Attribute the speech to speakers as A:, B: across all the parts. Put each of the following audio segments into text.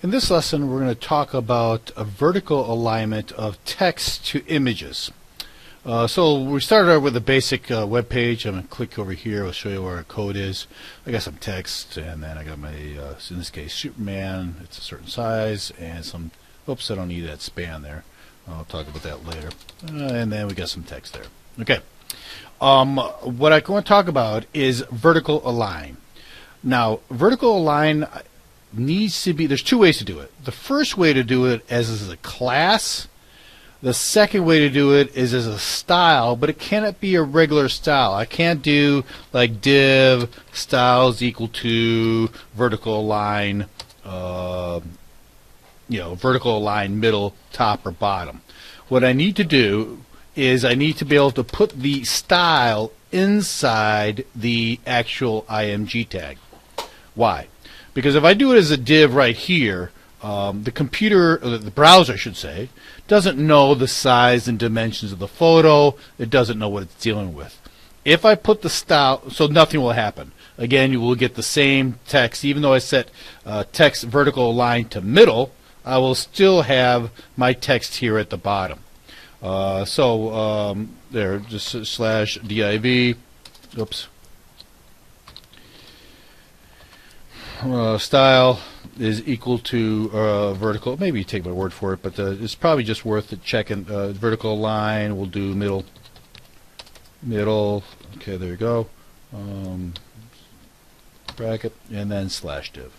A: In this lesson, we're going to talk about a vertical alignment of text to images. So we started out with a basic web page. I'm going to click over here. I'll show you where our code is. I got some text, and then I got my, in this case, Superman. It's a certain size, and some, oops, I don't need that span there. I'll talk about that later. And then we got some text there. Okay. What I want to talk about is vertical align. Now, vertical align needs to be, there's two ways to do it. The first way to do it is as a class. The second way to do it is as a style, but it cannot be a regular style. I can't do like div styles equal to vertical align, vertical align middle, top, or bottom. What I need to do is I need to be able to put the style inside the actual IMG tag. Why? Because if I do it as a div right here, the computer, the browser I should say, doesn't know the size and dimensions of the photo. It doesn't know what it's dealing with. If I put the style, so nothing will happen. Again, you will get the same text. Even though I set text vertical align to middle, I will still have my text here at the bottom. There, just slash div, oops. Style is equal to vertical. Maybe you take my word for it, but it's probably just worth it checking. Vertical line, we'll do middle. Okay, there you go. Bracket, and then slash div.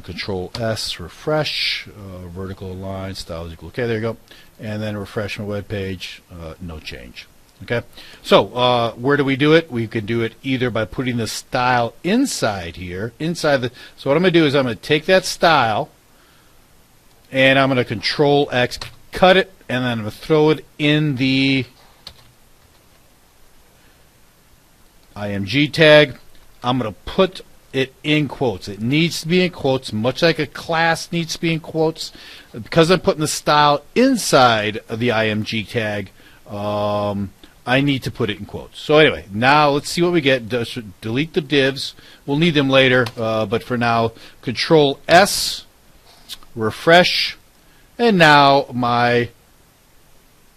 A: Control S, refresh. Vertical line, style is equal. Okay, there you go. And then refresh my web page. No change. Okay, so where do we do it? We can do it either by putting the style inside here, so what I'm going to do is I'm going to take that style, and I'm going to Control X, cut it, and then I'm going to throw it in the IMG tag. I'm going to put it in quotes. It needs to be in quotes, much like a class needs to be in quotes. Because I'm putting the style inside of the IMG tag, I need to put it in quotes. So anyway, now let's see what we get. Delete the divs. We'll need them later, but for now, Control S, refresh, and now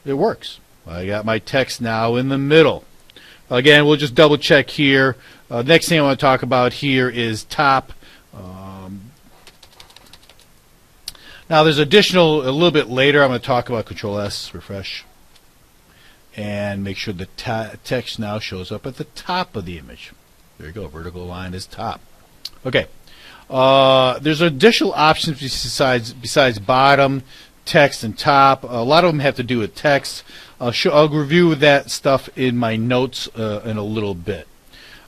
A: it works. I got my text now in the middle. Again, we'll just double check here. Next thing I want to talk about here is top. Now there's additional, a little bit later, I'm going to talk about Control S, refresh, and make sure the text now shows up at the top of the image. There you go, vertical line is top. Okay, there's additional options besides bottom, text, and top. A lot of them have to do with text. I'll review that stuff in my notes in a little bit.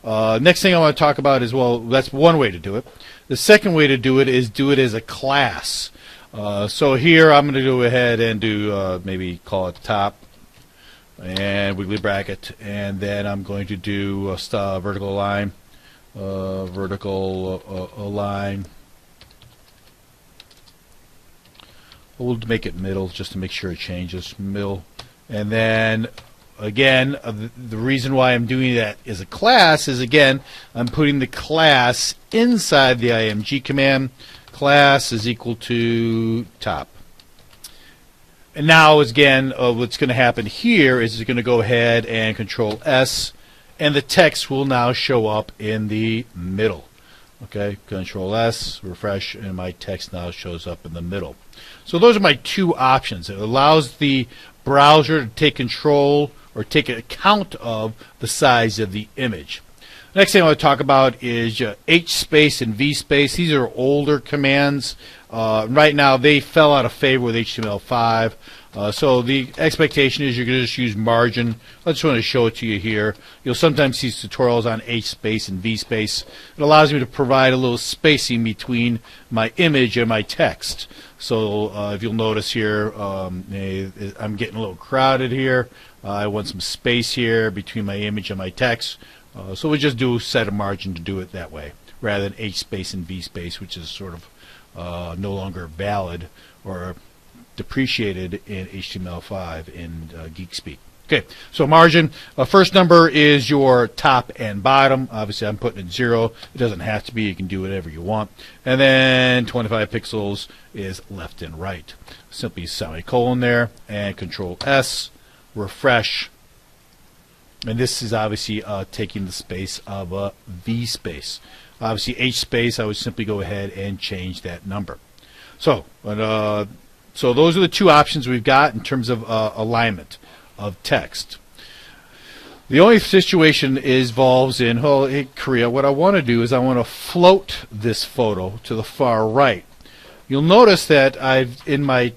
A: Next thing I want to talk about is, well, that's one way to do it. The second way to do it is do it as a class. So here I'm going to go ahead and do maybe call it top and wiggly bracket, and then I'm going to do a vertical align, align. We'll make it middle just to make sure it changes, middle. And then again, the reason why I'm doing that as a class is, again, I'm putting the class inside the IMG command. Class is equal to top. And now, again, what's going to happen here is it's going to go ahead and Control S, and the text will now show up in the middle. Okay, Control S, refresh, and my text now shows up in the middle. So those are my two options. It allows the browser to take control or take account of the size of the image. Next thing I want to talk about is H space and V space. These are older commands. Right now they fell out of favor with HTML5. So the expectation is you're going to just use margin. I just want to show it to you here. You'll sometimes see tutorials on H space and V space. It allows me to provide a little spacing between my image and my text. So if you'll notice here, I'm getting a little crowded here. I want some space here between my image and my text. So we just do set a margin to do it that way, rather than H space and V space, which is sort of no longer valid or depreciated in HTML5 in geek speak. Okay, so margin, first number is your top and bottom. Obviously, I'm putting it 0. It doesn't have to be. You can do whatever you want. And then 25 pixels is left and right. Simply semicolon there, and Control S, refresh. And this is obviously taking the space of a V space. Obviously, H space, I would simply go ahead and change that number. So those are the two options we've got in terms of alignment of text. The only situation involves in Korea. What I want to do is I want to float this photo to the far right. You'll notice that I got my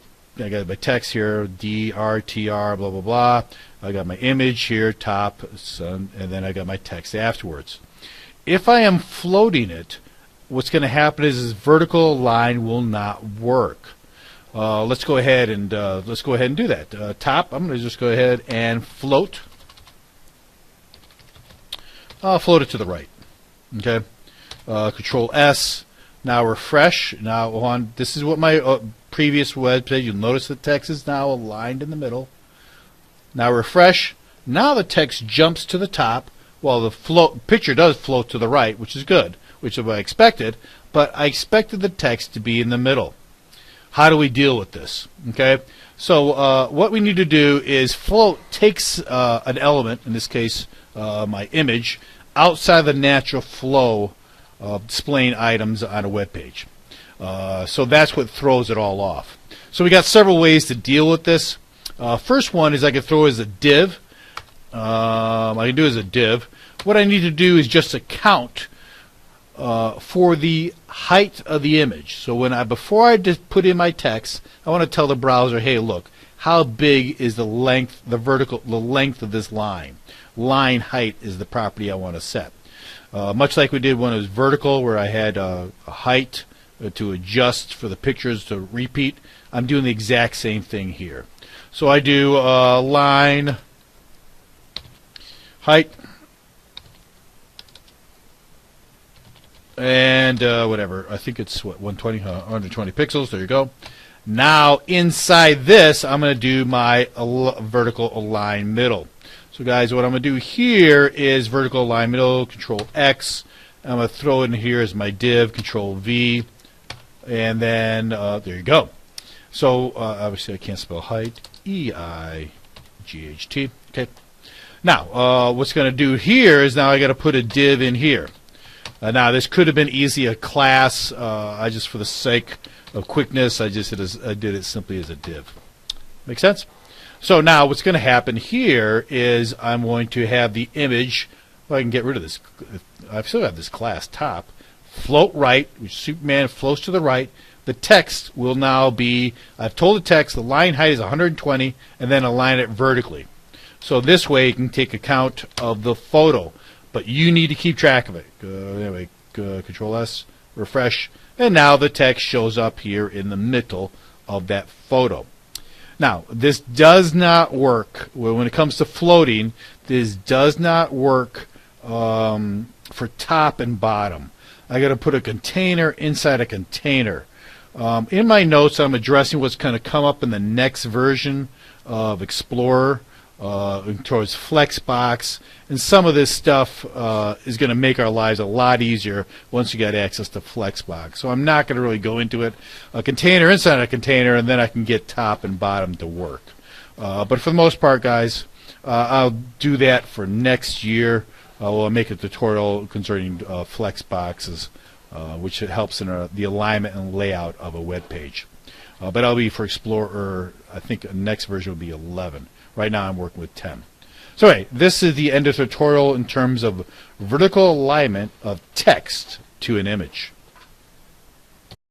A: text here, DRTR, blah blah blah. I got my image here, top, sun, and then I got my text afterwards. If I am floating it, what's going to happen is this vertical line will not work. Let's go ahead and do that. Top, I'm going to just go ahead and float. I'll float it to the right. Okay. Control S. Now refresh. Now this is what my previous web page. You'll notice the text is now aligned in the middle. Now refresh. Now the text jumps to the top, while the picture does float to the right, which is good, which is what I expected. But I expected the text to be in the middle. How do we deal with this? Okay, so what we need to do is float takes an element, in this case my image, outside the natural flow of displaying items on a web page. So that's what throws it all off. So we got several ways to deal with this. First one is I can throw as a div. I can do as a div. What I need to do is just account for the height of the image. So before I just put in my text, I want to tell the browser, hey, look, how big is the length, the length of this line? Line height is the property I want to set. Much like we did when it was vertical, where I had a height to adjust for the pictures to repeat, I'm doing the exact same thing here. So I do line height, and whatever, I think it's what, 120 pixels. There you go. Now inside this, I'm going to do my vertical align middle. So guys, what I'm going to do here is vertical align middle, Control X. I'm going to throw it in here as my div, Control V, and then there you go. So obviously I can't spell height, E-I-G-H-T. Okay. Now what's going to do here is now I got to put a div in here. Now this could have been easy a class. I just, for the sake of quickness, I did it simply as a div. Make sense? So now what's going to happen here is I'm going to have the image. Well, I can get rid of this. I've still got this class top. Float right, which Superman floats to the right. The text will now be, I've told the text the line height is 120, and then align it vertically. So this way you can take account of the photo, but you need to keep track of it. Anyway, Control S, refresh, and now the text shows up here in the middle of that photo. Now, this does not work when it comes to floating. This does not work for top and bottom. I got to put a container inside a container. In my notes, I'm addressing what's going to come up in the next version of Explorer towards Flexbox, and some of this stuff is going to make our lives a lot easier once you get access to Flexbox. So I'm not going to really go into it. A container inside a container, and then I can get top and bottom to work. But for the most part, guys, I'll do that for next year. We'll make a tutorial concerning Flexboxes, which helps in the alignment and layout of a web page. But I'll be for Explorer, I think the next version will be 11. Right now I'm working with 10. So anyway, this is the end of the tutorial in terms of vertical alignment of text to an image.